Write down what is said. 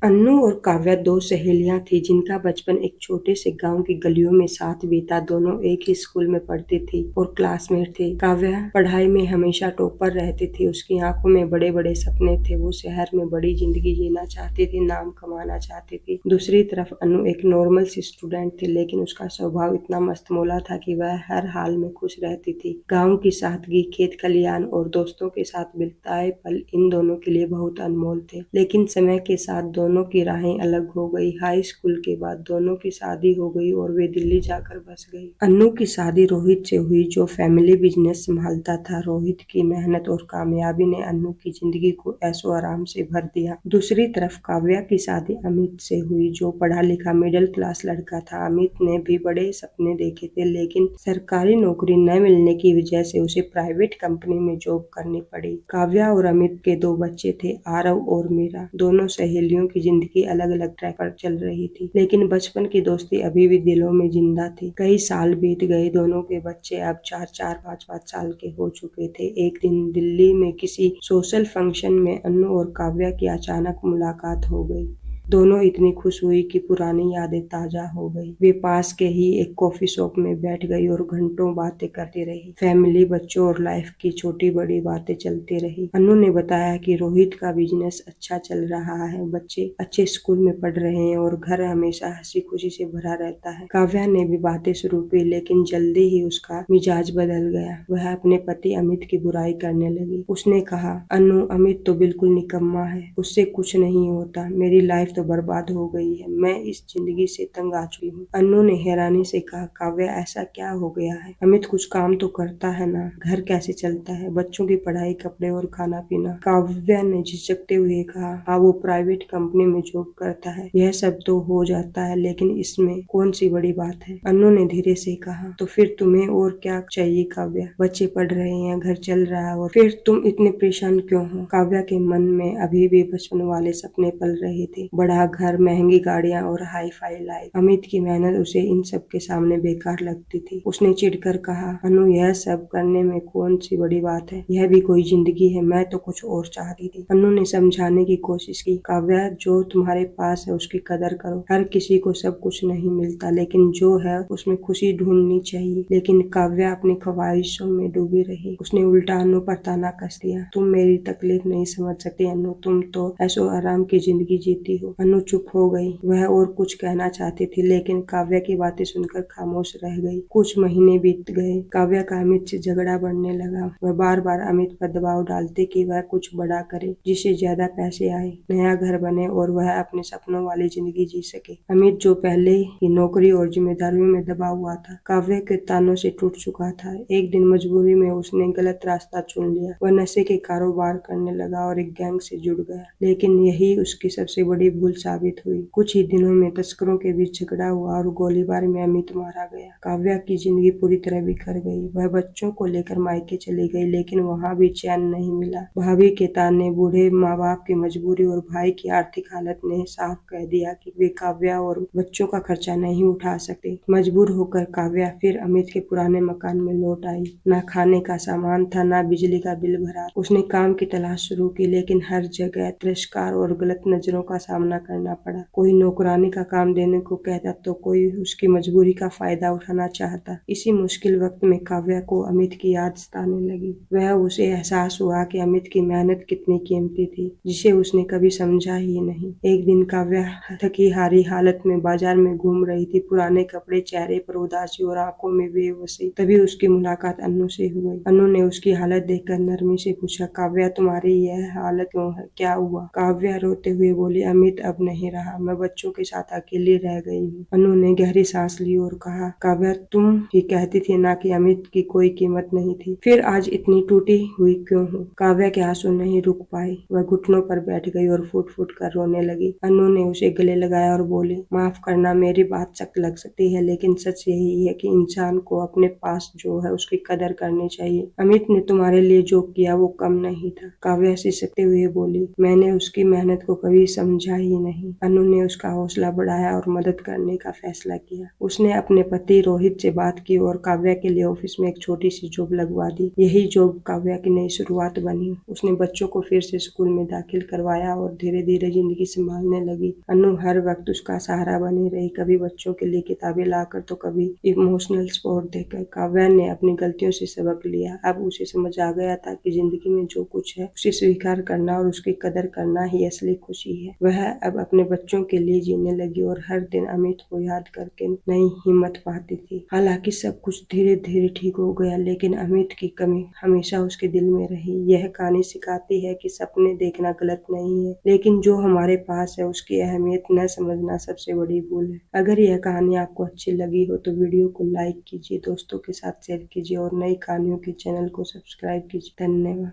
अन्नू और काव्या दो सहेलियां थीं जिनका बचपन एक छोटे से गांव की गलियों में साथ बीता। दोनों एक ही स्कूल में पढ़ती थी और क्लासमेट थी। काव्या पढ़ाई में हमेशा टॉपर रहती थी। उसकी आंखों में बड़े बड़े सपने थे। वो शहर में बड़ी जिंदगी जीना चाहती थी, नाम कमाना चाहती थी। दूसरी तरफ अन्नू एक नॉर्मल सी स्टूडेंट थी, लेकिन उसका स्वभाव इतना मस्तमौला था कि वह हर हाल में खुश रहती थी। गाँव की सादगी, खेत खलियान और दोस्तों के साथ बिताए पल इन दोनों के लिए बहुत अनमोल थे। लेकिन समय के साथ दोनों की राहें अलग हो गई। हाई स्कूल के बाद दोनों की शादी हो गई और वे दिल्ली जाकर बस गई। अन्नू की शादी रोहित से हुई, जो फैमिली बिजनेस संभालता था। रोहित की मेहनत और कामयाबी ने अन्नू की जिंदगी को ऐशो आराम से भर दिया। दूसरी तरफ काव्या की शादी अमित से हुई, जो पढ़ा लिखा मिडिल क्लास लड़का था। अमित ने भी बड़े सपने देखे थे, लेकिन सरकारी नौकरी न मिलने की वजह से उसे प्राइवेट कंपनी में जॉब करनी पड़ी। काव्या और अमित के दो बच्चे थे, आरव और मीरा। दोनों सहेलियों की जिंदगी अलग अलग ट्रैक पर चल रही थी, लेकिन बचपन की दोस्ती अभी भी दिलों में जिंदा थी। कई साल बीत गए। दोनों के बच्चे अब 4-4, 5-5 साल के हो चुके थे। एक दिन दिल्ली में किसी सोशल फंक्शन में अन्नू और काव्या की अचानक मुलाकात हो गई। दोनों इतनी खुश हुई कि पुरानी यादें ताजा हो गई। वे पास के ही एक कॉफी शॉप में बैठ गई और घंटों बातें करती रही। फैमिली, बच्चों और लाइफ की छोटी बड़ी बातें चलती रही। अन्नू ने बताया कि रोहित का बिजनेस अच्छा चल रहा है, बच्चे अच्छे स्कूल में पढ़ रहे हैं और घर हमेशा हंसी खुशी से भरा रहता है। काव्या ने भी बातें शुरू की, लेकिन जल्दी ही उसका मिजाज बदल गया। वह अपने पति अमित की बुराई करने लगी। उसने कहा, अन्नू, अमित तो बिल्कुल निकम्मा है, उससे कुछ नहीं होता। मेरी लाइफ तो बर्बाद हो गई है। मैं इस जिंदगी से तंग आ चुकी हूँ। अन्नू ने हैरानी से कहा, काव्या, ऐसा क्या हो गया है? अमित कुछ काम तो करता है ना? घर कैसे चलता है? बच्चों की पढ़ाई, कपड़े और खाना पीना? काव्या ने झिझकते हुए कहा, हाँ, वो प्राइवेट कंपनी में जॉब करता है। यह सब तो हो जाता है, लेकिन इसमें कौन सी बड़ी बात है? अन्नू ने धीरे से कहा, तो फिर तुम्हें और क्या चाहिए काव्या? बच्चे पढ़ रहे हैं, घर चल रहा है, और फिर तुम इतने परेशान क्यों हो? काव्या के मन में अभी भी बचपन वाले सपने पल रहे थे। बड़ा घर, महंगी गाड़ियां और हाई फाई लाइफ। अमित की मेहनत उसे इन सब के सामने बेकार लगती थी। उसने चिढ़कर कहा, अनु, यह सब करने में कौन सी बड़ी बात है? यह भी कोई जिंदगी है। मैं तो कुछ और चाहती थी। अनु ने समझाने की कोशिश की, काव्या, जो तुम्हारे पास है उसकी कदर करो। हर किसी को सब कुछ नहीं मिलता, लेकिन जो है उसमें खुशी ढूंढनी चाहिए। लेकिन काव्या अपनी ख्वाहिशों में डूबी रही। उसने उल्टा अनु पर ताना कस दिया, तुम मेरी तकलीफ नहीं समझ सकती अनु, तुम तो ऐशो आराम की जिंदगी जीती हो। अनु चुप हो गई। वह और कुछ कहना चाहती थी, लेकिन काव्या की बातें सुनकर खामोश रह गई। कुछ महीने बीत गए। काव्या का अमित से झगड़ा बढ़ने लगा। वह बार बार अमित पर दबाव डालती कि वह कुछ बड़ा करे, जिससे ज्यादा पैसे आए, नया घर बने और वह अपने सपनों वाली जिंदगी जी सके। अमित, जो पहले ही नौकरी और जिम्मेदारियों में दबा हुआ था, काव्या के तानों से टूट चुका था। एक दिन मजबूरी में उसने गलत रास्ता चुन लिया। वह नशे के कारोबार करने लगा और एक गैंग से जुड़ गया, लेकिन यही उसकी सबसे बड़ी भूल साबित हुई। कुछ ही दिनों में तस्करों के बीच झगड़ा हुआ और गोलीबारी में अमित मारा गया। काव्या की जिंदगी पूरी तरह बिखर गई। वह बच्चों को लेकर मायके चली गई, लेकिन वहाँ भी चैन नहीं मिला। भाभी के ताने, बूढ़े माँ बाप की मजबूरी और भाई की आर्थिक हालत ने साफ कह दिया कि वे काव्या और बच्चों का खर्चा नहीं उठा सकते। मजबूर होकर काव्या फिर अमित के पुराने मकान में लौट आई। न खाने का सामान था, न बिजली का बिल भरा। उसने काम की तलाश शुरू की, लेकिन हर जगह तिरस्कार और गलत नजरों का सामना करना पड़ा। कोई नौकरानी का काम देने को कहता, तो कोई उसकी मजबूरी का फायदा उठाना चाहता। इसी मुश्किल वक्त में काव्या को अमित की याद सताने लगी। वह उसे एहसास हुआ कि अमित की मेहनत कितनी कीमती थी, जिसे उसने कभी समझा ही नहीं। एक दिन काव्या थकी हारी हालत में बाजार में घूम रही थी। पुराने कपड़े, चेहरे पर उदासी और आंखों में बेबसी। तभी उसकी मुलाकात अन्नू से हुई। अन्नू ने उसकी हालत देखकर नरमी से पूछा, काव्या, तुम्हारी यह हालत क्यों है? क्या हुआ? काव्या रोते हुए बोली, अमित अब नहीं रहा। मैं बच्चों के साथ अकेली रह गई हूँ। अन्नू ने गहरी सांस ली और कहा, काव्या, तुम ही कहती थी ना कि अमित की कोई कीमत नहीं थी, फिर आज इतनी टूटी हुई क्यों हो? काव्या के आंसू नहीं रुक पाए। वह घुटनों पर बैठ गई और फूट फूट कर रोने लगी। अन्नू ने उसे गले लगाया और बोली, माफ करना, मेरी बात सख्त लग सकती है, लेकिन सच यही है कि इंसान को अपने पास जो है उसकी कदर करनी चाहिए। अमित ने तुम्हारे लिए जो किया वो कम नहीं था। काव्या सिसकते हुए बोली, मैंने उसकी मेहनत को कभी समझा ही ही नहीं। अनु ने उसका हौसला बढ़ाया और मदद करने का फैसला किया। उसने अपने पति रोहित से बात की और काव्या के लिए ऑफिस में एक छोटी सी जॉब लगवा दी। यही जॉब काव्या की नई शुरुआत बनी। उसने बच्चों को फिर से स्कूल में दाखिल करवाया और धीरे धीरे जिंदगी संभालने लगी। अनु हर वक्त उसका सहारा बनी रही, कभी बच्चों के लिए किताबें लाकर तो कभी इमोशनल सपोर्ट देकर। काव्या ने अपनी गलतियों से सबक लिया। अब उसे समझ आ गया था कि जिंदगी में जो कुछ है उसे स्वीकार करना और उसकी कदर करना ही असली खुशी है। वह अब अपने बच्चों के लिए जीने लगी और हर दिन अमित को याद करके नई हिम्मत पाती थी। हालांकि सब कुछ धीरे धीरे ठीक हो गया, लेकिन अमित की कमी हमेशा उसके दिल में रही। यह कहानी सिखाती है कि सपने देखना गलत नहीं है, लेकिन जो हमारे पास है उसकी अहमियत न समझना सबसे बड़ी भूल है। अगर यह कहानी आपको अच्छी लगी हो तो वीडियो को लाइक कीजिए, दोस्तों के साथ शेयर कीजिए और नई कहानियों के चैनल को सब्सक्राइब कीजिए। धन्यवाद।